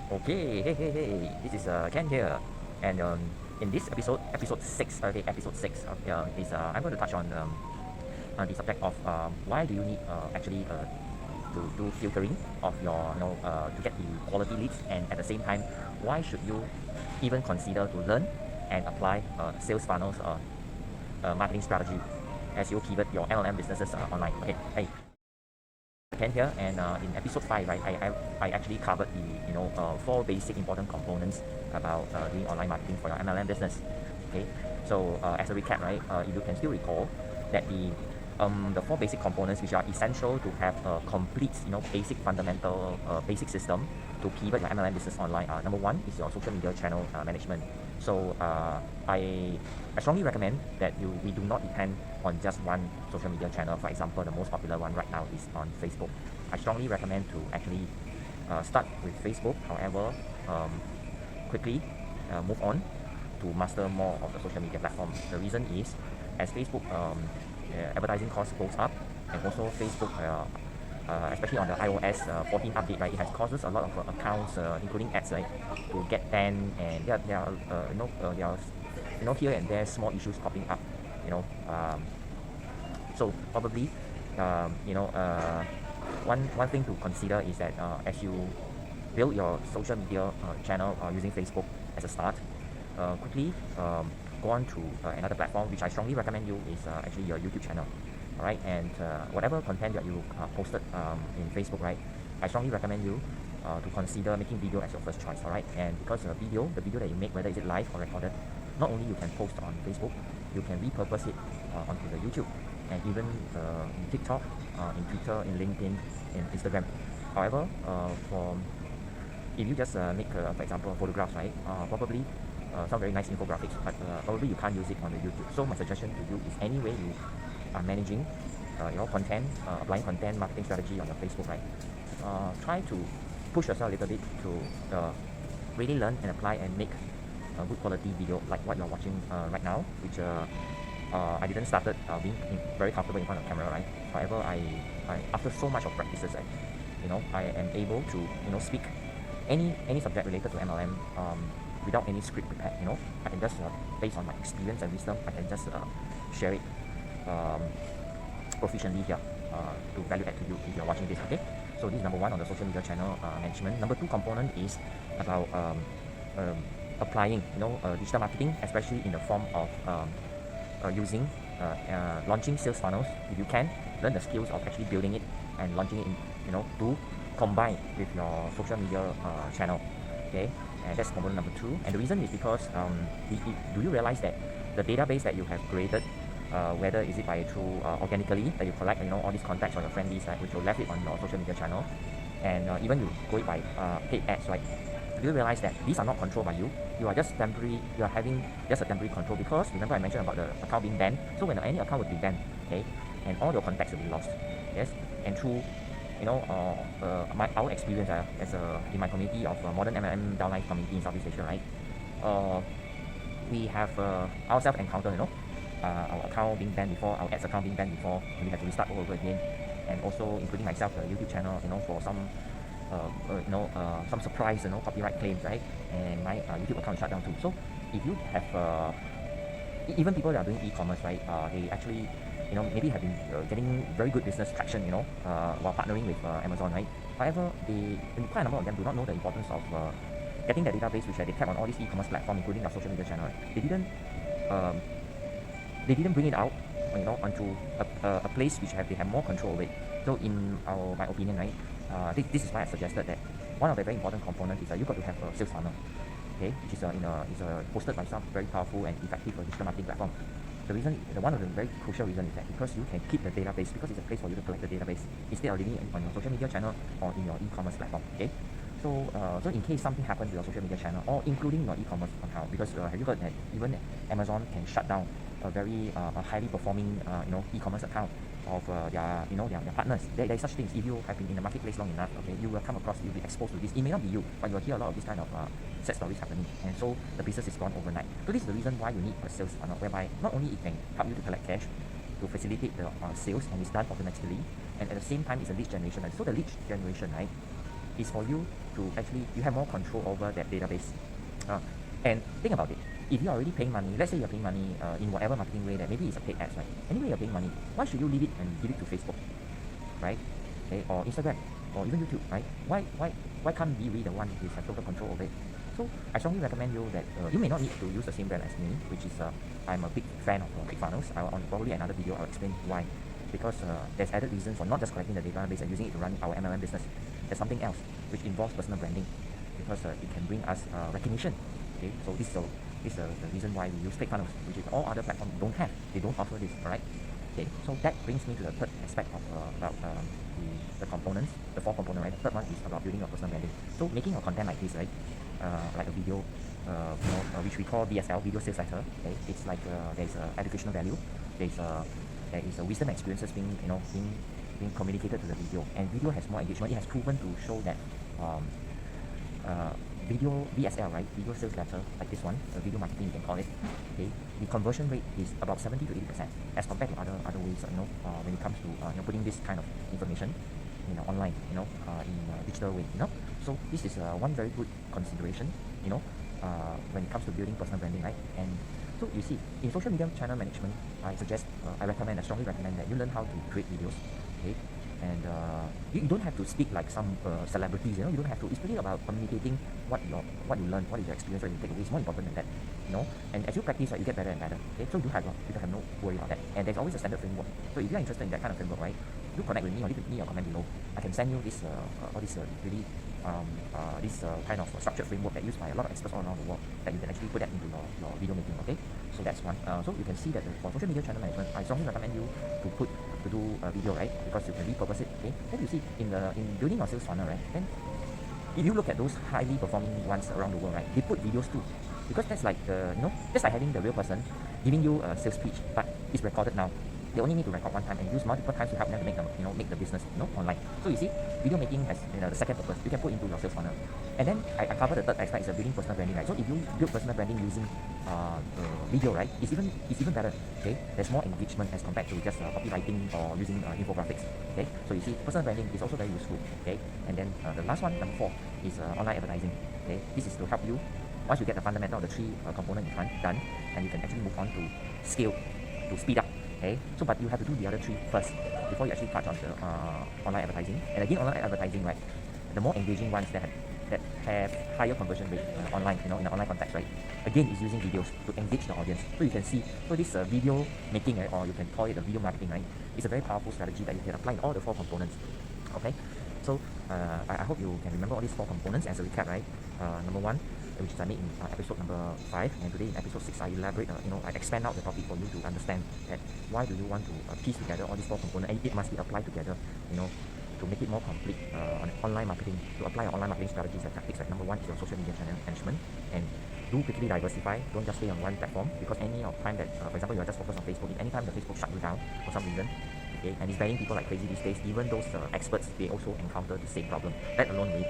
Okay, hey, this is Ken here, and in this episode 6, episode 6, is I'm going to touch on the subject of why do you need actually to do filtering of your, to get the quality leads, and at the same time, why should you even consider to learn and apply sales funnels marketing strategy as you pivot your MLM businesses online. Okay, hey. Ken here, and in episode 5, right, I actually covered the 4 basic important components about doing online marketing for your MLM business. Okay, so as a recap, right, if you can still recall that the 4 basic components which are essential to have a complete basic fundamental basic system to pivot your MLM business online. Number 1 is your social media channel management. So I strongly recommend that we do not depend on just one social media channel. For example, the most popular one right now is on Facebook. I strongly recommend to actually start with Facebook. However, quickly move on to master more of the social media platform. The reason is, as Facebook advertising cost goes up, and also Facebook, especially on the iOS 14 update, right, it has causes a lot of accounts, including ads, right, to get banned, and there are here and there small issues popping up, so probably, one thing to consider is that as you build your social media channel using Facebook as a start, quickly go on to another platform which I strongly recommend you is actually your YouTube channel. Alright, and whatever content that you posted in Facebook, right, I strongly recommend you to consider making video as your first choice. Alright, and because the video that you make, whether is it live or recorded, not only you can post on Facebook, you can repurpose it onto the YouTube, and even in TikTok, in Twitter, in LinkedIn, in Instagram. However, if you just make, for example, photographs, right, probably some very nice infographics, but probably you can't use it on the YouTube. So my suggestion to you is, any way you are managing content, applying content marketing strategy on your Facebook, right, try to push yourself a little bit to really learn and apply and make a good quality video like what you're watching right now, which I didn't started being very comfortable in front of camera, right. However, I after so much of practices, I am able to speak any subject related to MLM without any script prepared. I can just based on my experience and wisdom, I can just share it proficiently here to value add to you if you're watching this. Okay, so this is number 1 on the social media channel management. Number 2 component is about applying digital marketing, especially in the form of using launching sales funnels. If you can, learn the skills of actually building it and launching it in, to combine with your social media channel. Okay, and that's component number 2. And the reason is because do you realize that the database that you have created, whether is it by through organically that you collect all these contacts on your friend list, right, which you left it on your social media channel, and even you go it by paid ads, right, do you realize that these are not controlled by you? You are just temporary. You are having just a temporary control, because remember I mentioned about the account being banned. So when any account would be banned, okay, and all your contacts will be lost. Yes, and through our experience in my community of modern MLM Downlines community in Southeast Asia, right, we have ourselves encountered our account being banned before, our ads account being banned before, and we have to restart all over again, and also including myself, the YouTube channel, for some some surprise copyright claims, right, and my YouTube account shut down too. So if you have even people that are doing e-commerce, right, they actually maybe have been getting very good business traction, while partnering with Amazon, right. However, quite a number of them do not know the importance of getting that database which they tap on all these e-commerce platforms, including their social media channel. Right? They didn't bring it out, onto a place which they have more control of it. So in my opinion, right, this is why I suggested that one of the very important components is that you got to have a sales funnel, okay, which is hosted by some very powerful and effective digital marketing platform. One of the very crucial reasons is that because you can keep the database, because it's a place for you to collect the database instead of leaving it on your social media channel or in your e-commerce platform. Okay, so in case something happens to your social media channel or including your e-commerce account, because have you heard that even Amazon can shut down a very highly performing e-commerce account of their partners. There is such things. If you have been in the marketplace long enough, okay, you will come across, you'll be exposed to this. It may not be you, but you'll hear a lot of this kind of sad stories happening, and so the business is gone overnight. So this is the reason why you need a sales funnel, whereby not only it can help you to collect cash, to facilitate the sales, and it's done automatically, and at the same time it's a lead generation. And so the lead generation, right, is for you to actually, you have more control over that database. And think about it. If you are already paying money, let's say you're paying money in whatever marketing way that maybe it's a paid ads, right? Anyway, you're paying money. Why should you leave it and give it to Facebook, right? Okay, or Instagram, or even YouTube, right? Why can't we be the one who have total control over it? So I strongly recommend you that you may not need to use the same brand as me, which is I'm a big fan of ClickFunnels. On probably another video I'll explain why. Because there's added reason for not just collecting the database and using it to run our MLM business. There's something else which involves personal branding, because it can bring us recognition. Okay, so this is the reason why we use ClickFunnels, which is all other platforms don't have. They don't offer this. Alright. Okay, so that brings me to the third aspect of about the components, the four components. Right, the third one is about building your personal branding. So making a content like this, right, like a video, which we call VSL, video sales letter. Okay, it's like there's educational value, there is a wisdom experiences being communicated to the video, and video has more engagement. It has proven to show that video VSL, right, video sales letter like this one, video marketing you can call it. Okay, the conversion rate is about 70 to 80% as compared to other ways. When it comes to putting this kind of information online, in digital way. So this is one very good consideration. When it comes to building personal branding, right? And so you see, in social media channel management, I strongly recommend that you learn how to create videos. Okay. And you don't have to speak like some celebrities, you don't have to. It's really about communicating what you learn, what is your experience, what you take away. It's more important than that, And as you practice, right, you get better and better. Okay, so you have no worry about that. And there's always a standard framework. So if you are interested in that kind of framework, right, do connect with me or leave me a comment below. I can send you this all this really this kind of structured framework that used by a lot of experts all around the world, that you can actually put that into your video making. Okay, so that's one. So you can see that for social media channel management, I strongly recommend you to do a video, right, because you can repurpose it. Okay, then you see in building your sales funnel, right, then if you look at those highly performing ones around the world, right, they put videos too, because that's like that's like having the real person giving you a sales pitch, but it's recorded now. They only need to record one time and use multiple times to help them to make them, make the business, online. So you see, video making has the second purpose. You can put into your sales funnel. And then I cover the third aspect, is building personal branding, right? So if you build personal branding using video, right, it's even better. Okay, there's more engagement as compared to just copywriting or using infographics. Okay, so you see, personal branding is also very useful. Okay, and then the last one, number 4, is online advertising. Okay, this is to help you. Once you get the fundamental of the 3 components done, and you can actually move on to scale, to speed up. Okay, so but you have to do the other 3 first before you actually touch on the online advertising. And again, online advertising, right, the more engaging ones that have higher conversion rate online, in an online context, right, again, is using videos to engage the audience. So you can see, so this video making, right, or you can call it a video marketing, right, is a very powerful strategy that you can apply in all the 4 components. Okay, so I hope you can remember all these 4 components as a recap, right. Number 1, which is I made in episode number 5, and today in episode 6 I elaborate, I expand out the topic for you to understand that why do you want to piece together all these 4 components, and it must be applied together, to make it more complete on online marketing, to apply your online marketing strategies and tactics. Right? Number 1 is your social media channel management, and do quickly diversify. Don't just stay on one platform, because any of time that, for example, you are just focused on Facebook, if any time the Facebook shut you down for some reason, okay, and it's banning people like crazy these days, even those experts, they also encounter the same problem, let alone with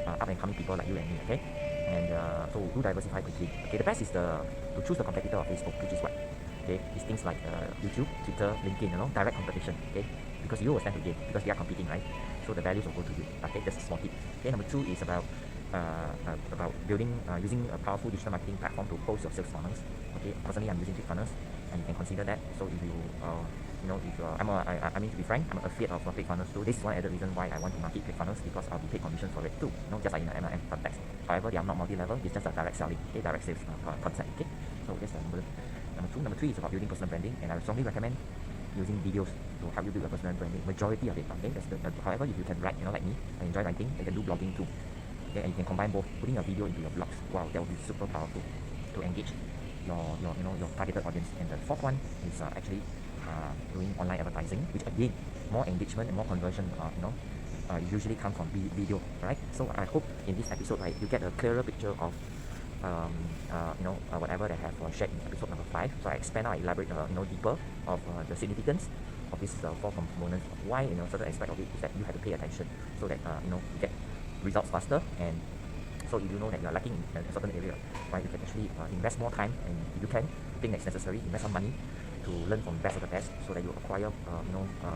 up and coming people like you and me. Okay, and so do diversify quickly. Okay, the best is to choose the competitor of Facebook, which is what? Okay, it's things like YouTube, Twitter, LinkedIn, direct competition. Okay, because you will stand to gain, because they are competing, right? So the values will go to you. Okay, that's a small tip. Okay, number 2 is about building using a powerful digital marketing platform to post your sales funnels. Okay, personally I'm using ClickFunnels, and you can consider that. So if you I mean, to be frank, I'm an affiliate of ClickFunnels too. This is one other reason why I want to market ClickFunnels, because I'll be paid commission for it too, just like in the MLM context. However, they are not multi-level, it's just a direct selling, okay, direct sales concept. Okay, so that's number 2. Number 3 is about building personal branding, and I strongly recommend using videos to help you build your personal branding. Majority of it, okay. However, if you can write, like me, I enjoy writing, you can do blogging too. Okay, and you can combine both, putting a video into your blogs. Wow, that will be super powerful to engage your targeted audience. And the 4th one is actually doing online advertising, which again, more engagement and more conversion, usually come from video, right? So I hope in this episode, right, you get a clearer picture of whatever that I have shared in episode number 5. So I expand out, elaborate, deeper of the significance of these 4 components. Why, certain aspect of it is that you have to pay attention, so that you get results faster. And so if you know that you are lacking in a certain area, right, you can actually invest more time, and if you can, think that's necessary, invest some money to learn from best of the best, so that you acquire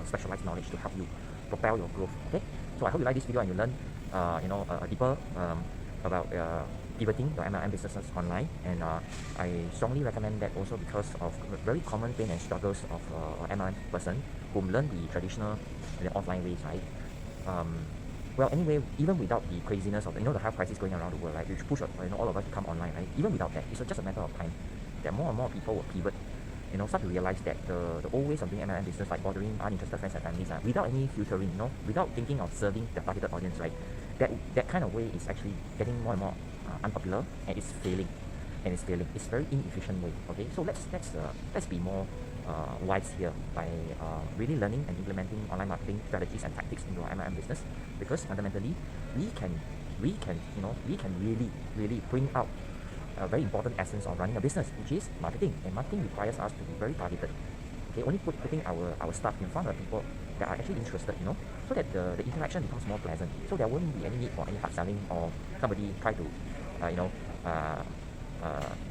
specialized knowledge to help you propel your growth. Okay, so I hope you like this video and you learn a deeper about pivoting your MLM businesses online, and I strongly recommend that also because of very common pain and struggles of MLM person who learn the traditional offline ways, right? Well, anyway, even without the craziness of the health crisis going around the world, right, which push all of us to come online, right? Even without that, it's just a matter of time that more and more people will pivot, start to realize that the old ways of doing MLM business, like bothering uninterested friends and families, without any filtering, without thinking of serving the targeted audience, right, that kind of way is actually getting more and more unpopular, and it's failing. It's very inefficient way. Okay, so let's be more wise here by really learning and implementing online marketing strategies and tactics into our MLM business, because fundamentally we can really bring out a very important essence of running a business, which is marketing. And marketing requires us to be very targeted. Okay, only putting our stuff in front of people that are actually interested, so that the interaction becomes more pleasant. So there won't be any need for any hard selling or somebody try to,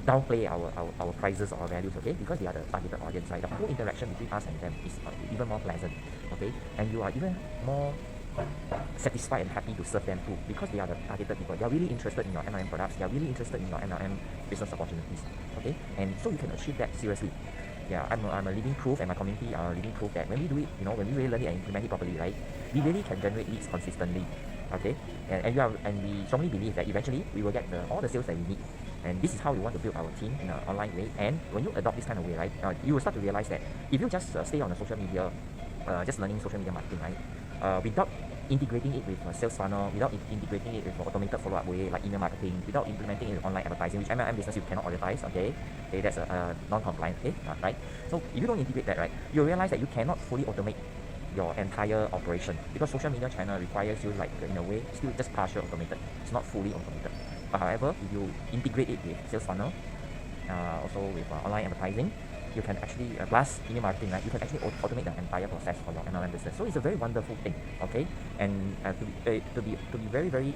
downplay our prices or values, okay? Because they are the targeted audience, right? The whole interaction between us and them is even more pleasant, okay? And you are even more satisfied and happy to serve them too, because they are the targeted people. They are really interested in your MLM products. They are really interested in your MLM business opportunities, okay? And so you can achieve that seriously. Yeah, I'm a living proof, and my community are a living proof that when we do it, when we really learn it and implement it properly, right, we really can generate leads consistently, okay? And we strongly believe that eventually we will get all the sales that we need. And this is how we want to build our team in an online way. And when you adopt this kind of way, right, you will start to realize that if you just stay on the social media, just learning social media marketing, right, without integrating it with a sales funnel, without integrating it with an automated follow-up way like email marketing, without implementing it with online advertising, which MLM business you cannot advertise, okay, that's a non-compliant, okay, right? So if you don't integrate that, right, you'll realize that you cannot fully automate your entire operation, because social media channel requires you, like, in a way, still just partial automated. It's not fully automated. But however, if you integrate it with sales funnel, also with online advertising, you can actually, plus email marketing, right, you can actually automate the entire process for your MLM business. So it's a very wonderful thing, okay? And to be very, very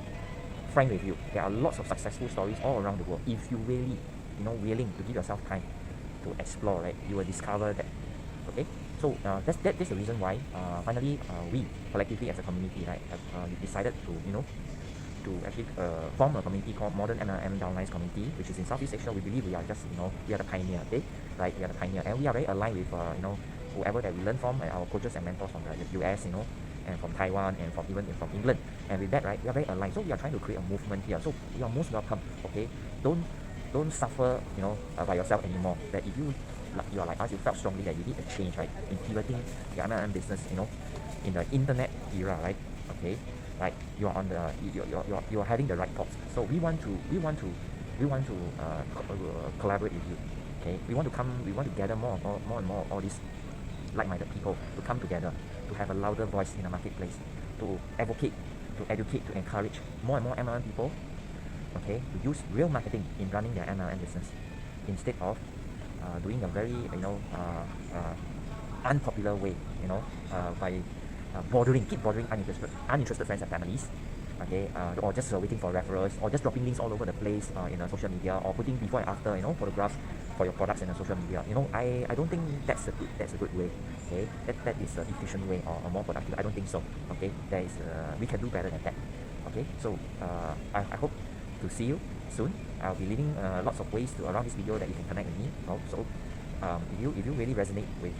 frank with you, there are lots of successful stories all around the world. If you really, willing to give yourself time to explore, right, you will discover that, okay? So that's the reason why finally we collectively as a community, right, have decided to actually form a community called Modern MLM Downlines Community, which is in Southeast Asia. We believe we are just, we are the pioneer, okay? Like, we are the pioneer, and we are very aligned with, whoever that we learn from, our coaches and mentors from the US, and from Taiwan, and even from England. And with that, right, we are very aligned. So we are trying to create a movement here. So you are most welcome, okay? Don't suffer, by yourself anymore. That if you are like us, you felt strongly that you need a change, right, in pivoting your MLM business, in the internet era, right? Okay, like you are on the you are having the right thoughts. So we want to collaborate with you. Okay, we want to gather more and more all these like-minded people to come together, to have a louder voice in the marketplace, to advocate, to educate, to encourage more and more MLM people, okay, to use real marketing in running their MLM business, instead of doing a very unpopular way, by keep bothering uninterested friends and families, okay, or just waiting for referrals, or just dropping links all over the place in social media, or putting before and after, photographs for your products in the social media. I don't think that's a good way. Okay, that is an efficient way, or more productive. I don't think so. Okay, we can do better than that. Okay, so I hope to see you soon. I'll be leaving lots of ways around this video that you can connect with me. So if you really resonate with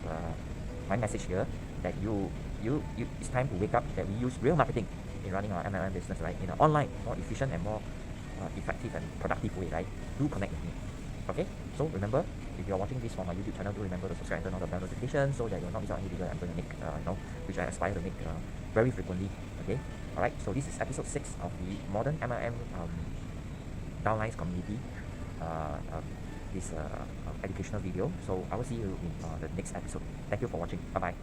my message here, that it's time to wake up, that we use real marketing in running our MLM business, right, in an online, more efficient and more effective and productive way, right, do connect with me. Okay, so remember, if you're watching this from my YouTube channel, do remember to subscribe and turn on the bell notification, so that you'll not miss out any video I'm going to make, which I aspire to make very frequently. Okay, alright, so this is episode 6 of the Modern MLM Downlines Community, this educational video. So I will see you in the next episode. Thank you for watching. Bye bye.